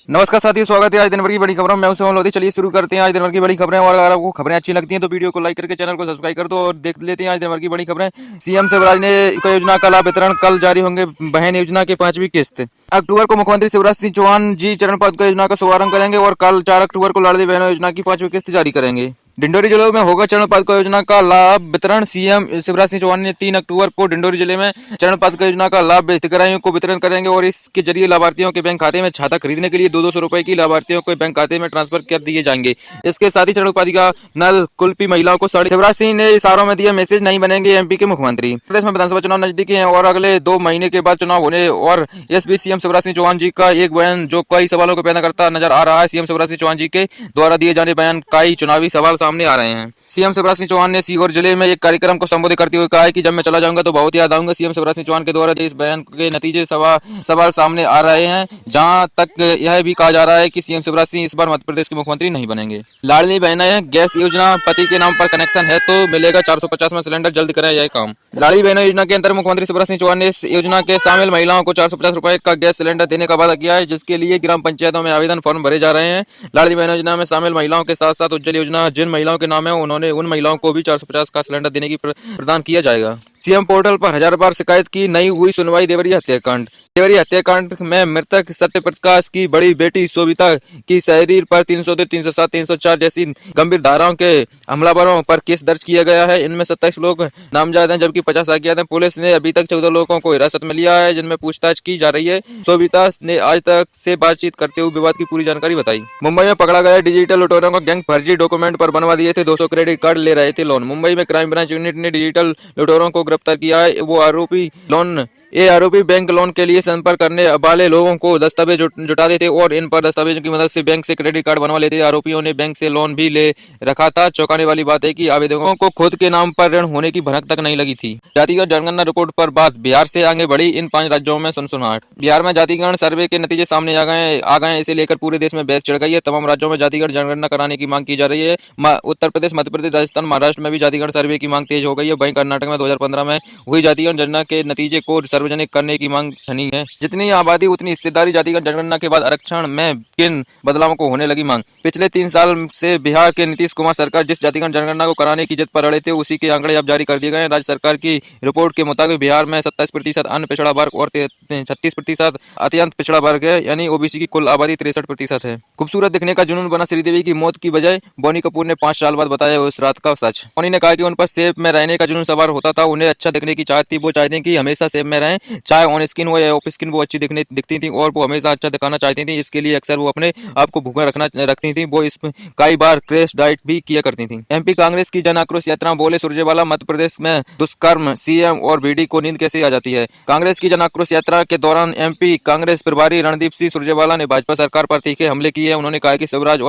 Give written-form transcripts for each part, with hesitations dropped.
नमस्कार साथियों, स्वागत है आज दिन भर की बड़ी खबरों में। मैं हूं लोधी। चलिए शुरू करते हैं आज दिन भर की बड़ी खबरें। और अगर आपको खबरें अच्छी लगती हैं तो वीडियो को लाइक करके चैनल को सब्सक्राइब कर दो और देख लेते हैं आज दिन भर की बड़ी खबरें। सीएम शिवराज ने योजना का लाभ वितरण, कल जारी होंगे बहन योजना की 5वीं किस्त। अक्टूबर को मुख्यमंत्री शिवराज सिंह चौहान जी चरणपद योजना का शुभारंभ करेंगे और कल 4 अक्टूबर को लाडली बहनों योजना की 5वीं किस्त जारी करेंगे। डिंडोरी जिले में होगा चरणपद योजना का लाभ वितरण। सीएम शिवराज सिंह चौहान ने 3 अक्टूबर को डिंडोरी जिले में चरणपद योजना का लाभ हितग्राहियों को वितरण करेंगे और इसके जरिए लाभार्थियों के बैंक खाते में छाता खरीदने के लिए 200 रुपए की लाभार्थियों को बैंक खाते में ट्रांसफर कर दिए जाएंगे। इसके साथ ही चरणोपाध्याय नल कुल्फी महिलाओं को साड़ी। शिवराज सिंह ने इशारों में दिया मैसेज, नहीं बनेंगे एमपी के मुख्यमंत्री। प्रदेश में विधानसभा चुनाव नजदीक है और अगले 2 महीने के बाद चुनाव होने और इस बीच सीएम शिवराज सिंह चौहान जी का एक बयान जो कई सवालों को पैदा करता नजर आ रहा है। सीएम शिवराज सिंह चौहान जी के द्वारा दिए जाने बयान कई चुनावी सवाल सामने आ रहे हैं। सीएम शिवराज सिंह चौहान ने सीहोर जिले में एक कार्यक्रम को संबोधित करते हुए कहा है कि जब मैं चला जाऊंगा तो बहुत याद आऊंगा। सीएम शिवराज सिंह चौहान के द्वारा इस बयान के नतीजे सवाल सामने आ रहे हैं, जहां तक यह भी कहा जा रहा है कि सीएम शिवराज सिंह इस बार मध्य प्रदेश के मुख्यमंत्री नहीं बनेंगे। लाडली बहनें गैस योजना, पति के नाम पर कनेक्शन है तो मिलेगा 450 में सिलेंडर, जल्द करें यह काम। लाडली बहनों योजना के अंतर्गत मुख्यमंत्री शिवराज सिंह चौहान ने इस योजना के शामिल महिलाओं को 450 रुपए का गैस सिलेंडर देने का वादा किया है, जिसके लिए ग्राम पंचायतों में आवेदन फॉर्म भरे जा रहे हैं। लाडली बहनों योजना में शामिल महिलाओं के साथ साथ उज्जवल योजना जिन महिलाओं के नाम है उन्होंने उन महिलाओं को भी 450 का सिलेंडर देने की प्रदान किया जाएगा। सीएम पोर्टल पर 1000 बार शिकायत की, नहीं हुई सुनवाई। देवरिया हत्याकांड। देवरिया हत्याकांड में मृतक सत्य प्रकाश की बड़ी बेटी शोभिता की शरीर पर 302, 307, 304 जैसी गंभीर धाराओं के हमलावरों पर केस दर्ज किया गया है। इनमें 27 लोग नामजद हैं जबकि 50 अज्ञात हैं। पुलिस ने अभी तक 14 लोगों को हिरासत में लिया है जिनमें पूछताछ की जा रही है। शोभिता ने आज तक से बातचीत करते हुए विवाद की पूरी जानकारी बताई। मुंबई में पकड़ा गया डिजिटल लुटेरों का गैंग फर्जी डॉक्यूमेंट पर बनवा दिए थे 200 क्रेडिट कार्ड, ले रहे थे लोन। मुंबई में क्राइम ब्रांच यूनिट ने डिजिटल लुटेरों को गिरफ्तार किया है। वो आरोपी बैंक लोन के लिए संपर्क करने वाले लोगों को दस्तावेज जुटाते थे और इन पर दस्तावेजों की मदद से बैंक से क्रेडिट कार्ड बनवा लेते थे। आरोपियों ने बैंक से लोन भी ले रखा था। चौंकाने वाली बात है कि आवेदकों को खुद के नाम पर ऋण होने की भनक तक नहीं लगी थी। जातिगत जनगणना रिपोर्ट पर बात, बिहार से आगे बढ़ी इन 5 राज्यों में सनसनाहट। बिहार में जातिगणना सर्वे के नतीजे सामने आ गए। इसे लेकर पूरे देश में बहस छिड़ गई है। तमाम राज्यों में जातिगत जनगणना कराने की मांग की जा रही है। उत्तर प्रदेश, मध्य प्रदेश, राजस्थान, महाराष्ट्र में भी जातिगणना सर्वे की मांग तेज हो गई है। वहीं कर्नाटक में 2015 में हुई जातिगत जनगणना के नतीजे को सार्वजनिक करने की धनी है। जितनी आबादी उतनी हिस्सेदारी। जातिगत जनगणना के बाद आरक्षण में किन बदलावों को होने लगी मांग। पिछले 3 साल से बिहार के नीतीश कुमार सरकार जिस जातिगत जनगणना को कराने की जिद पर अड़े थे उसी के आंकड़े अब जारी कर दिए गए। राज्य सरकार की रिपोर्ट के मुताबिक बिहार में 27% अन्य पिछड़ा वर्ग और 36% अत्यंत पिछड़ा वर्ग है, यानी ओबीसी की कुल आबादी 63% है। खूबसूरत दिखने का जुनून बना श्रीदेवी की मौत की वजह। बोनी कपूर ने 5 साल बाद बताया उस रात का सच। बोनी ने कहा कि उन पर सेफ में रहने का जुनून सवार होता था। उन्हें अच्छा दिखने की चाहत थी। वो चाहती कि हमेशा सेफ में रहें, चाहे ऑन स्किन हो या ऑफ स्किन, वो अच्छी दिखती थी और वो हमेशा अच्छा दिखाना चाहती थी। इसके लिए अक्सर वो अपने आप को भूखा रखती थी। वो कई बार क्रैश डाइट भी किया करती थी। एमपी कांग्रेस की जन आक्रोश यात्रा, बोले सुरजेवाला। मध्य प्रदेश में दुष्कर्म, सीएम और बीडी को नींद कैसे आ जाती है। कांग्रेस की जन आक्रोश यात्रा के दौरान एमपी कांग्रेस प्रभारी रणदीप सिंह सुरजेवाला ने भाजपा सरकार पर तीखे हमले किए। उन्होंने कहा कि शिवराज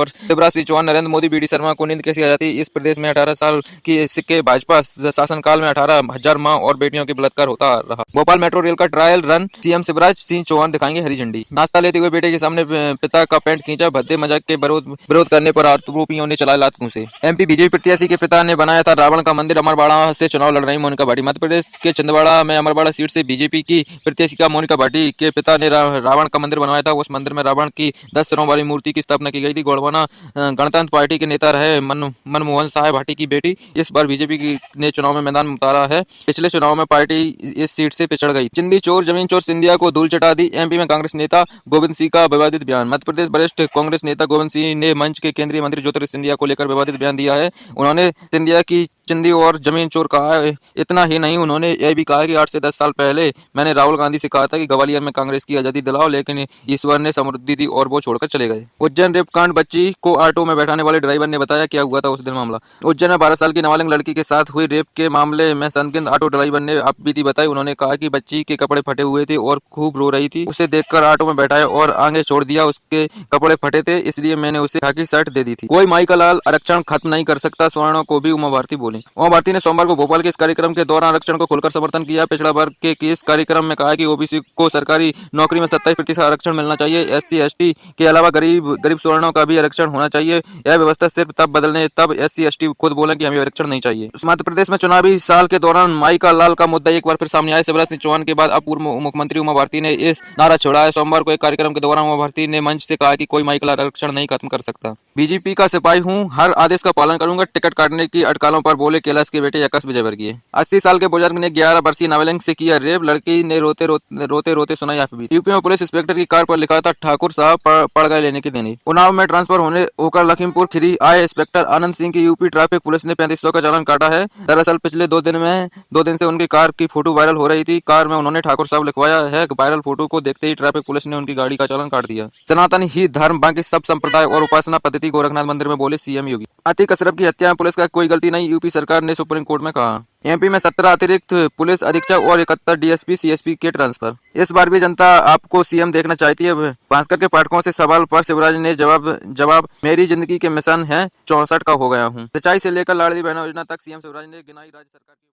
सिंह चौहान, नरेंद्र मोदी, बीडी शर्मा को नींद कैसे आ जाती। इस प्रदेश में 18 साल की सिक्के भाजपा शासनकाल में 18,000 मां और बेटियों के बलात्कार होता रहा। भोपाल मेट्रो रेल का trial run, CM Shivraj Singh Chouhan दिखाएंगे हरी झंडी। नाश्ता लेते हुए बेटे के सामने पिता का पैंट खींचा। भद्दे मजाक के विरोध करने पर आरोपियों ने चलाया लात घूंसे। एमपी बीजेपी प्रत्याशी के पिता ने बनाया था रावण का मंदिर। अमरवाड़ा से चुनाव लड़ रही मोनिका भाटी। मध्य प्रदेश के छिंदवाड़ा में अमरवाड़ा सीट से बीजेपी की प्रत्याशी मोनिका भाटी के पिता ने रावण का मंदिर बनवाया था। उस मंदिर में रावण की 10 सिरों वाली मूर्ति की स्थापना की गई थी। गोड़वाना गणतंत्र पार्टी के नेता रहे मनमोहन साहब भाटी की बेटी इस बार बीजेपी ने चुनाव में मैदान में उतारा है। पिछले चुनाव में पार्टी इस सीट से पिछड़ गई। चिंदी चोर जमीन चोर सिंधिया को धूल चटा दी। एमपी में कांग्रेस नेता गोविंद सिंह का विवादित बयान। मध्य प्रदेश वरिष्ठ कांग्रेस नेता गोविंद सिंह ने मंच के केंद्रीय मंत्री ज्योतिरादित्य सिंधिया को लेकर विवादित बयान दिया है। उन्होंने सिंधिया की चिंदी और जमीन चोर कहा है। इतना ही नहीं, उन्होंने यह भी कहा कि 8 से 10 साल पहले मैंने राहुल गांधी से कहा था कि ग्वालियर में कांग्रेस की आजादी दिलाओ, लेकिन ईश्वर ने समृद्धि दी और वो छोड़कर चले गए। उज्जैन रेप कांड, बच्ची को ऑटो में बैठाने वाले ड्राइवर ने बताया क्या हुआ था उस दिन मामला। उज्जैन में 12 साल की नाबालिग लड़की के साथ हुई रेप के मामले में संदिग्ध ऑटो ड्राइवर ने आपबीती बताई। उन्होंने कहा कि बच्ची के कपड़े फटे हुए थे और खूब रो रही थी। उसे देखकर ऑटो में बैठाया और आगे छोड़ दिया। उसके कपड़े फटे थे, इसलिए मैंने उसे खाकी शर्ट दे दी थी। कोई माई का लाल आरक्षण खत्म नहीं कर सकता, स्वर्ण को भी उमा भारती बोली। उमा भारती ने सोमवार को भोपाल के इस कार्यक्रम के दौरान आरक्षण को खुलकर समर्थन किया। पिछड़ा वर्ग के इस कार्यक्रम में कहा कि ओबीसी को सरकारी नौकरी में 27% आरक्षण मिलना चाहिए। एससी एसटी के अलावा गरीब स्वर्णों का भी आरक्षण होना चाहिए। यह व्यवस्था सिर्फ तब बदलने तब एससी एसटी खुद बोले कि हमें आरक्षण नहीं चाहिए। मध्य प्रदेश में चुनावी साल के दौरान माई का लाल का मुद्दा एक बार फिर सामने आया। शिवराज सिंह चौहान आरोपण के बाद अब पूर्व मुख्यमंत्री उमा भारती ने इस नारा छोड़ा है। सोमवार को एक कार्यक्रम के दौरान उमा भारती ने मंच से कहा कि कोई महिला आरक्षण नहीं खत्म कर सकता। बीजेपी का सिपाही हूँ, हर आदेश का पालन करूंगा, टिकट काटने की अटकलों पर बोले कैलाश के बेटे आकाश विजयवर्गीय। 80 साल के बुजुर्ग ने 11 वर्षीय नाबालिग से किया रेप, लड़की ने रोते सुनाई अफबीती। यूपी में पुलिस इंस्पेक्टर की कार पर लिखा था ठाकुर साहब पड़ गए लेने की देनी। उन्नाव में ट्रांसफर होकर लखीमपुर खीरी आए इंस्पेक्टर आनंद सिंह की यूपी ट्रैफिक पुलिस ने 3500 का चालान काटा है। दरअसल पिछले 2 दिन से उनकी कार की फोटो वायरल हो रही थी। कार में उन्होंने ठाकुर साहब लिखवाया है। वायरल फोटो को देखते ही ट्रैफिक पुलिस ने उनकी गाड़ी का चालान काट दिया। सनातन ही धर्म, बाकी सब संप्रदाय और उपासना पद्धति, गोरखनाथ मंदिर में बोले सीएम योगी। अतीक अशरफ की हत्या में पुलिस का कोई गलती नहीं, यूपी सरकार ने सुप्रीम कोर्ट में कहा। एमपी में 17 अतिरिक्त पुलिस अधीक्षक और 71 डीएसपी सीएसपी के ट्रांसफर। इस बार भी जनता आपको सीएम देखना चाहती है। भास्कर के पाठकों से सवाल पर शिवराज ने जवाब मेरी जिंदगी के मिशन है 64 का हो गया हूँ। सिंचाई से लेकर लाडली बहना योजना तक सीएम शिवराज ने गिनाई राज्य सरकार की।